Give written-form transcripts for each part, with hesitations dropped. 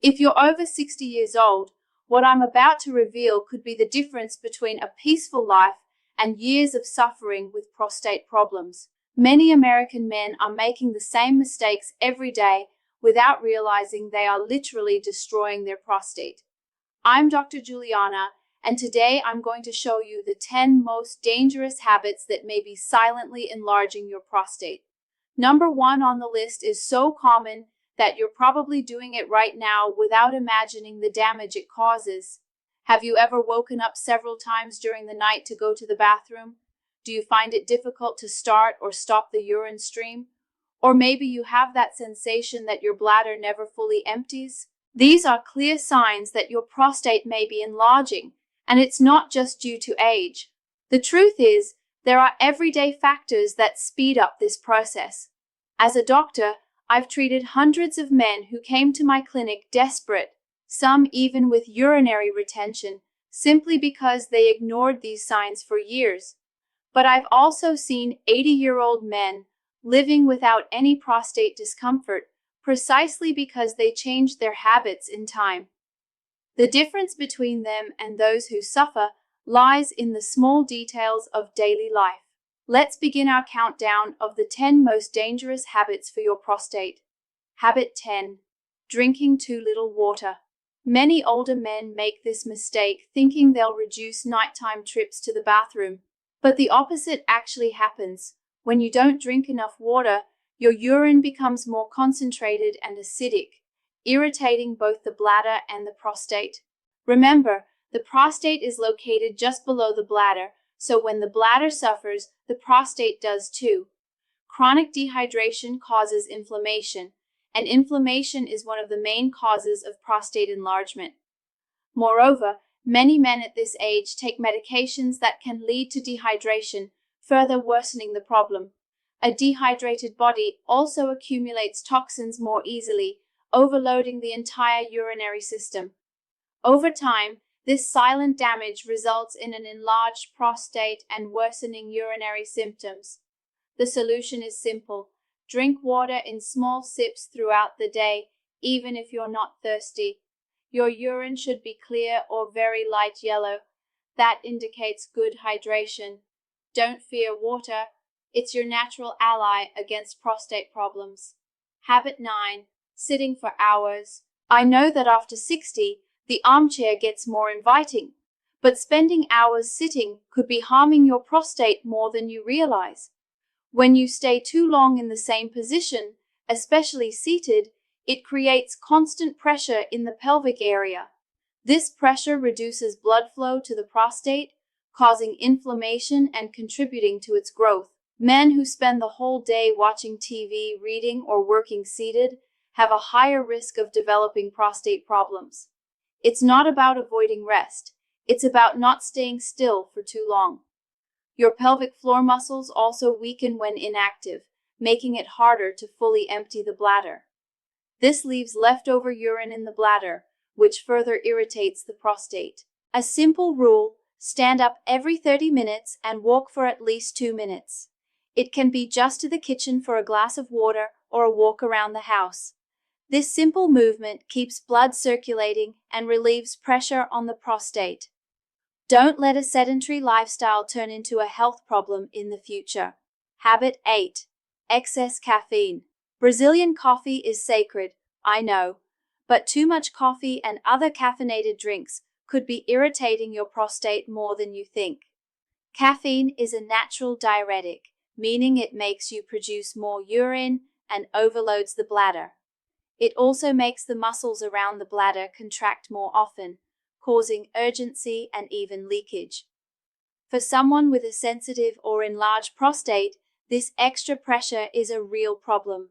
If you're over 60 years old, what I'm about to reveal could be the difference between a peaceful life and years of suffering with prostate problems. Many American men are making the same mistakes every day without realizing they are literally destroying their prostate. I'm Dr. Juliana, and today I'm going to show you the 10 most dangerous habits that may be silently enlarging your prostate. Number 1 on the list is so common that you're probably doing it right now without imagining the damage it causes. Have you ever woken up several times during the night to go to the bathroom? Do you find it difficult to start or stop the urine stream? Or maybe you have that sensation that your bladder never fully empties? These are clear signs that your prostate may be enlarging, and it's not just due to age. The truth is, there are everyday factors that speed up this process. As a doctor, I've treated hundreds of men who came to my clinic desperate, some even with urinary retention, simply because they ignored these signs for years. But I've also seen 80-year-old men living without any prostate discomfort, precisely because they changed their habits in time. The difference between them and those who suffer lies in the small details of daily life. Let's begin our countdown of the 10 most dangerous habits for your prostate. Habit 10. Drinking too little water. Many older men make this mistake thinking they'll reduce nighttime trips to the bathroom. But the opposite actually happens. When you don't drink enough water, your urine becomes more concentrated and acidic, irritating both the bladder and the prostate. Remember, the prostate is located just below the bladder, so when the bladder suffers, the prostate does too. Chronic dehydration causes inflammation, and inflammation is one of the main causes of prostate enlargement. Moreover, many men at this age take medications that can lead to dehydration, further worsening the problem. A dehydrated body also accumulates toxins more easily, overloading the entire urinary system. Over time, this silent damage results in an enlarged prostate and worsening urinary symptoms. The solution is simple. Drink water in small sips throughout the day, even if you're not thirsty. Your urine should be clear or very light yellow. That indicates good hydration. Don't fear water. It's your natural ally against prostate problems. Habit 9. Sitting for hours. I know that after 60, the armchair gets more inviting, but spending hours sitting could be harming your prostate more than you realize. When you stay too long in the same position, especially seated, it creates constant pressure in the pelvic area. This pressure reduces blood flow to the prostate, causing inflammation and contributing to its growth. Men who spend the whole day watching TV, reading, or working seated have a higher risk of developing prostate problems. It's not about avoiding rest. It's about not staying still for too long. Your pelvic floor muscles also weaken when inactive, making it harder to fully empty the bladder. This leaves leftover urine in the bladder, which further irritates the prostate. A simple rule: stand up every 30 minutes and walk for at least 2 minutes. It can be just to the kitchen for a glass of water or a walk around the house. This simple movement keeps blood circulating and relieves pressure on the prostate. Don't let a sedentary lifestyle turn into a health problem in the future. Habit 8. Excess caffeine. Brazilian coffee is sacred, I know, but too much coffee and other caffeinated drinks could be irritating your prostate more than you think. Caffeine is a natural diuretic, meaning it makes you produce more urine and overloads the bladder. It also makes the muscles around the bladder contract more often, causing urgency and even leakage. For someone with a sensitive or enlarged prostate, this extra pressure is a real problem.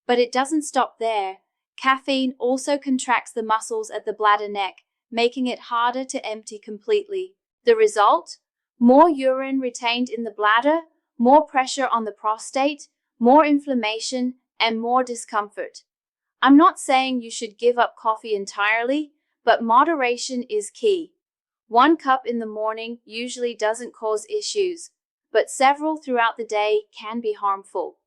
But it doesn't stop there. Caffeine also contracts the muscles at the bladder neck, making it harder to empty completely. The result? More urine retained in the bladder, more pressure on the prostate, more inflammation, and more discomfort. I'm not saying you should give up coffee entirely, but moderation is key. 1 cup in the morning usually doesn't cause issues, but several throughout the day can be harmful.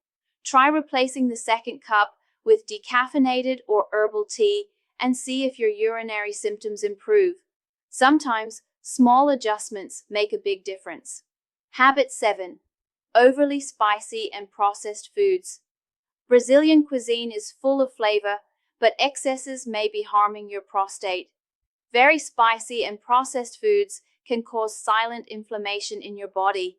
Try replacing the second cup with decaffeinated or herbal tea and see if your urinary symptoms improve. Sometimes, small adjustments make a big difference. Habit 7. Overly spicy and processed foods. Brazilian cuisine is full of flavor, but excesses may be harming your prostate. Very spicy and processed foods can cause silent inflammation in your body.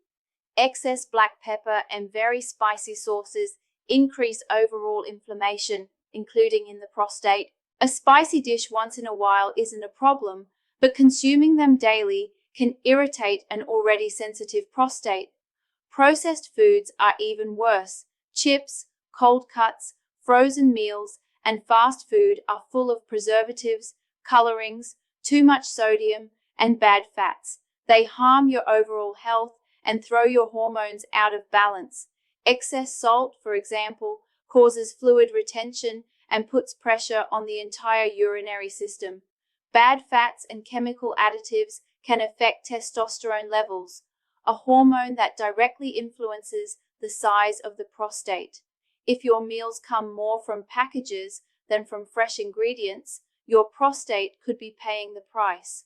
Excess black pepper and very spicy sauces increase overall inflammation, including in the prostate. A spicy dish once in a while isn't a problem, but consuming them daily can irritate an already sensitive prostate. Processed foods are even worse. Chips, cold cuts, frozen meals, and fast food are full of preservatives, colorings, too much sodium, and bad fats. They harm your overall health and throw your hormones out of balance. Excess salt, for example, causes fluid retention and puts pressure on the entire urinary system. Bad fats and chemical additives can affect testosterone levels, a hormone that directly influences the size of the prostate. If your meals come more from packages than from fresh ingredients, your prostate could be paying the price.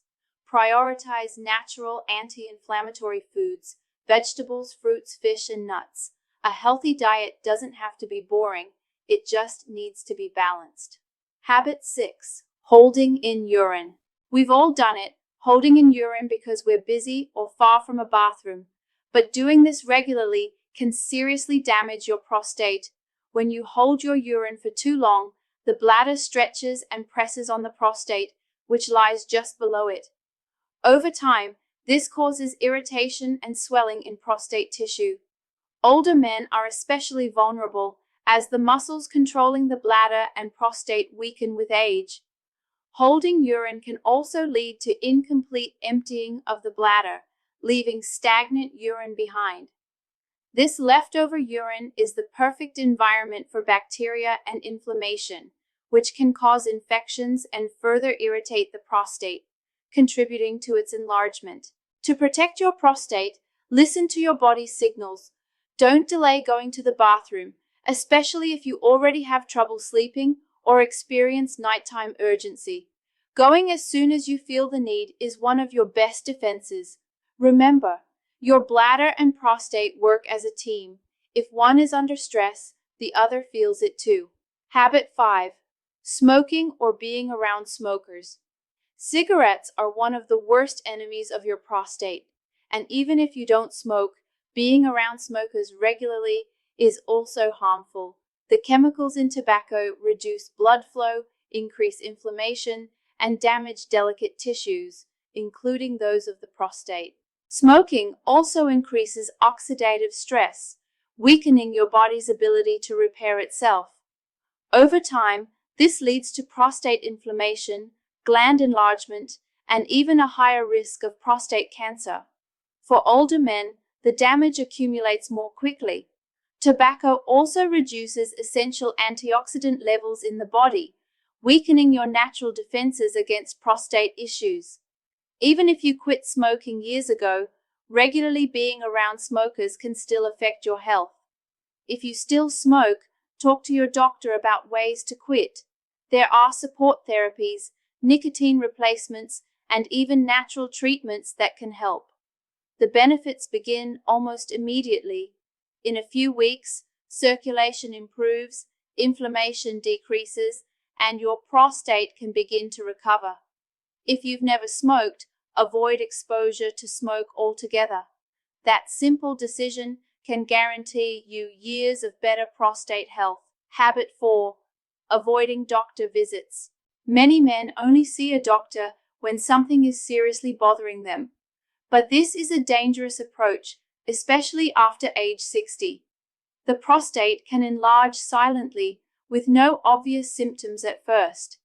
Prioritize natural anti-inflammatory foods, vegetables, fruits, fish, and nuts. A healthy diet doesn't have to be boring, it just needs to be balanced. Habit 6. Holding in urine. We've all done it, holding in urine because we're busy or far from a bathroom, but doing this regularly can seriously damage your prostate. When you hold your urine for too long, the bladder stretches and presses on the prostate, which lies just below it. Over time, this causes irritation and swelling in prostate tissue. Older men are especially vulnerable as the muscles controlling the bladder and prostate weaken with age. Holding urine can also lead to incomplete emptying of the bladder, leaving stagnant urine behind. This leftover urine is the perfect environment for bacteria and inflammation, which can cause infections and further irritate the prostate, contributing to its enlargement. To protect your prostate, listen to your body's signals. Don't delay going to the bathroom, especially if you already have trouble sleeping or experience nighttime urgency. Going as soon as you feel the need is one of your best defenses. Remember, your bladder and prostate work as a team. If one is under stress, the other feels it too. Habit 5. Smoking or being around smokers. Cigarettes are one of the worst enemies of your prostate, and even if you don't smoke, being around smokers regularly is also harmful. The chemicals in tobacco reduce blood flow, increase inflammation, and damage delicate tissues, including those of the prostate. Smoking also increases oxidative stress, weakening your body's ability to repair itself. Over time, this leads to prostate inflammation, gland enlargement, and even a higher risk of prostate cancer. For older men, the damage accumulates more quickly. Tobacco also reduces essential antioxidant levels in the body, weakening your natural defenses against prostate issues. Even if you quit smoking years ago, regularly being around smokers can still affect your health. If you still smoke, talk to your doctor about ways to quit. There are support therapies, nicotine replacements, and even natural treatments that can help. The benefits begin almost immediately. In a few weeks, circulation improves, inflammation decreases, and your prostate can begin to recover. If you've never smoked, avoid exposure to smoke altogether. That simple decision can guarantee you years of better prostate health. Habit 4. Avoiding doctor visits. Many men only see a doctor when something is seriously bothering them. But this is a dangerous approach, especially after age 60. The prostate can enlarge silently, with no obvious symptoms at first.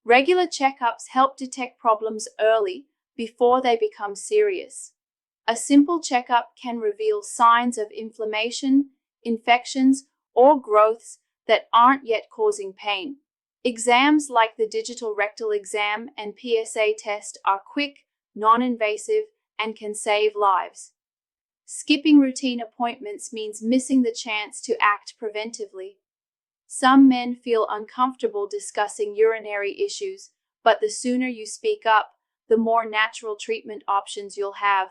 Regular checkups help detect problems early, before they become serious. A simple checkup can reveal signs of inflammation, infections, or growths that aren't yet causing pain. Exams like the digital rectal exam and PSA test are quick, non-invasive, and can save lives. Skipping routine appointments means missing the chance to act preventively. Some men feel uncomfortable discussing urinary issues, but the sooner you speak up, the more natural treatment options you'll have.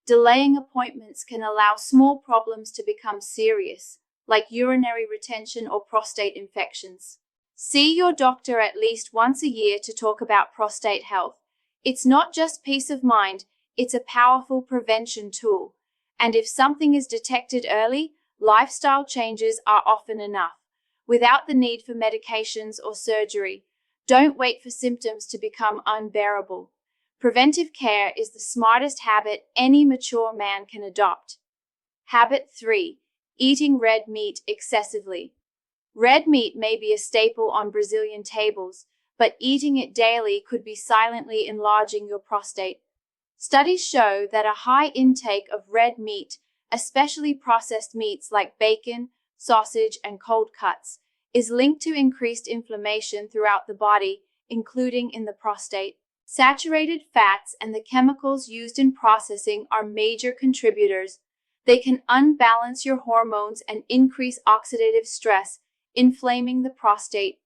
Delaying appointments can allow small problems to become serious, like urinary retention or prostate infections. See your doctor at least once a year to talk about prostate health. It's not just peace of mind, it's a powerful prevention tool. And if something is detected early, lifestyle changes are often enough, without the need for medications or surgery. Don't wait for symptoms to become unbearable. Preventive care is the smartest habit any mature man can adopt. Habit 3. Eating red meat excessively. Red meat may be a staple on Brazilian tables, but eating it daily could be silently enlarging your prostate. Studies show that a high intake of red meat, especially processed meats like bacon, sausage, and cold cuts, is linked to increased inflammation throughout the body, including in the prostate. Saturated fats and the chemicals used in processing are major contributors. They can unbalance your hormones and increase oxidative stress, inflaming the prostate.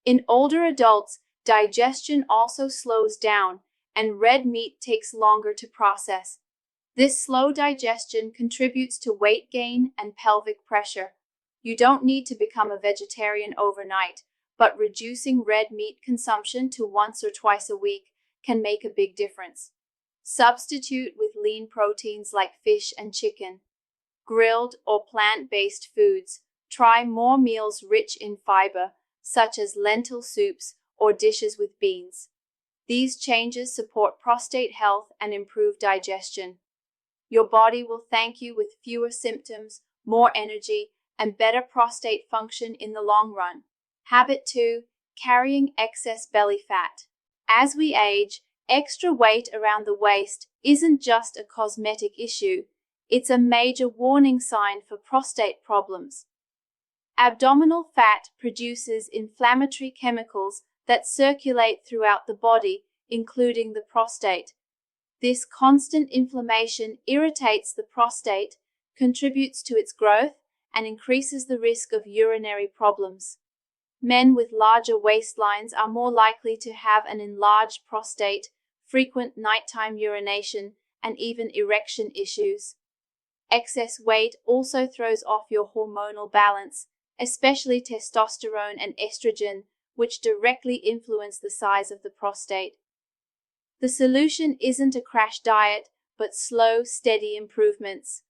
In older adults, digestion also slows down, and red meat takes longer to process. This slow digestion contributes to weight gain and pelvic pressure. You don't need to become a vegetarian overnight, but reducing red meat consumption to once or twice a week can make a big difference. Substitute with lean proteins like fish and chicken. Grilled or plant-based foods. Try more meals rich in fiber, such as lentil soups or dishes with beans. These changes support prostate health and improve digestion. Your body will thank you with fewer symptoms, more energy, and better prostate function in the long run. Habit 2. Carrying excess belly fat. As we age, extra weight around the waist isn't just a cosmetic issue, it's a major warning sign for prostate problems. Abdominal fat produces inflammatory chemicals that circulate throughout the body, including the prostate. This constant inflammation irritates the prostate, contributes to its growth, and increases the risk of urinary problems. Men with larger waistlines are more likely to have an enlarged prostate, frequent nighttime urination, and even erection issues. Excess weight also throws off your hormonal balance, especially testosterone and estrogen, which directly influence the size of the prostate. The solution isn't a crash diet, but slow, steady improvements.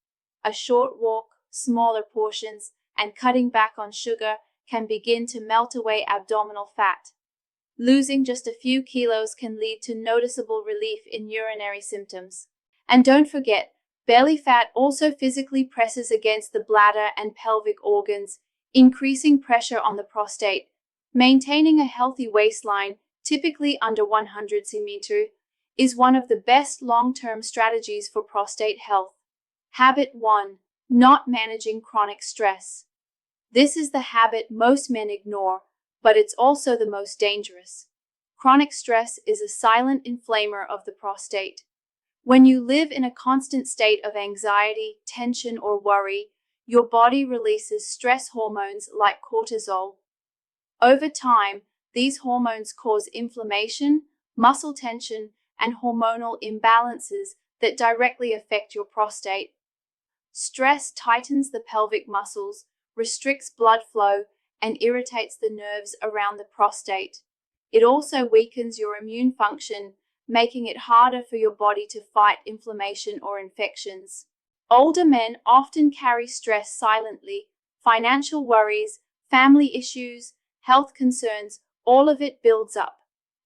A short walk, smaller portions, and cutting back on sugar can begin to melt away abdominal fat. Losing just a few kilos can lead to noticeable relief in urinary symptoms. And don't forget, belly fat also physically presses against the bladder and pelvic organs, increasing pressure on the prostate. Maintaining a healthy waistline, typically under 100 cm, is one of the best long-term strategies for prostate health. Habit 1. Not managing chronic stress. This is the habit most men ignore, but it's also the most dangerous. Chronic stress is a silent inflamer of the prostate. When you live in a constant state of anxiety, tension, or worry, your body releases stress hormones like cortisol. Over time, these hormones cause inflammation, muscle tension, and hormonal imbalances that directly affect your prostate. Stress tightens the pelvic muscles, restricts blood flow, and irritates the nerves around the prostate. It also weakens your immune function, making it harder for your body to fight inflammation or infections. Older men often carry stress silently. Financial worries, family issues, health concerns, all of it builds up.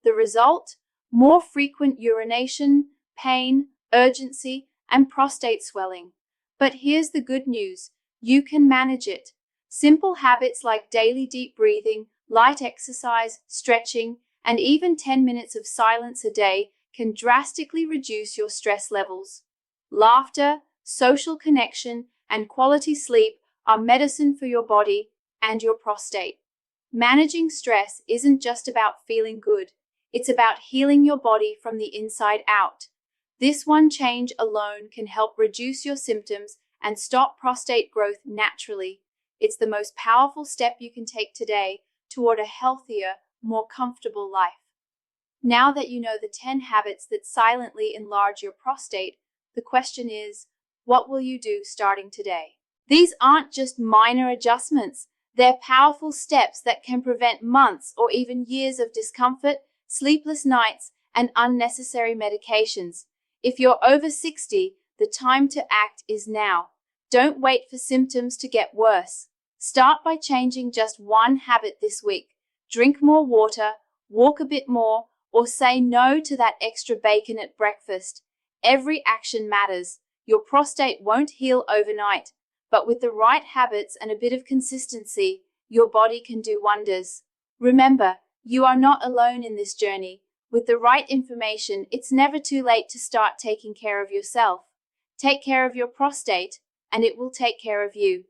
The result? More frequent urination, pain, urgency, and prostate swelling. But here's the good news. You can manage it. Simple habits like daily deep breathing, light exercise, stretching, and even 10 minutes of silence a day can drastically reduce your stress levels. Laughter, social connection, and quality sleep are medicine for your body and your prostate. Managing stress isn't just about feeling good. It's about healing your body from the inside out. This one change alone can help reduce your symptoms and stop prostate growth naturally. It's the most powerful step you can take today toward a healthier, more comfortable life. Now that you know the 10 habits that silently enlarge your prostate, the question is, what will you do starting today? These aren't just minor adjustments, they're powerful steps that can prevent months or even years of discomfort, sleepless nights, and unnecessary medications. If you're over 60, the time to act is now. Don't wait for symptoms to get worse. Start by changing just one habit this week. Drink more water, walk a bit more, or say no to that extra bacon at breakfast. Every action matters. Your prostate won't heal overnight, but with the right habits and a bit of consistency, your body can do wonders. Remember, you are not alone in this journey. With the right information, it's never too late to start taking care of yourself. Take care of your prostate, and it will take care of you.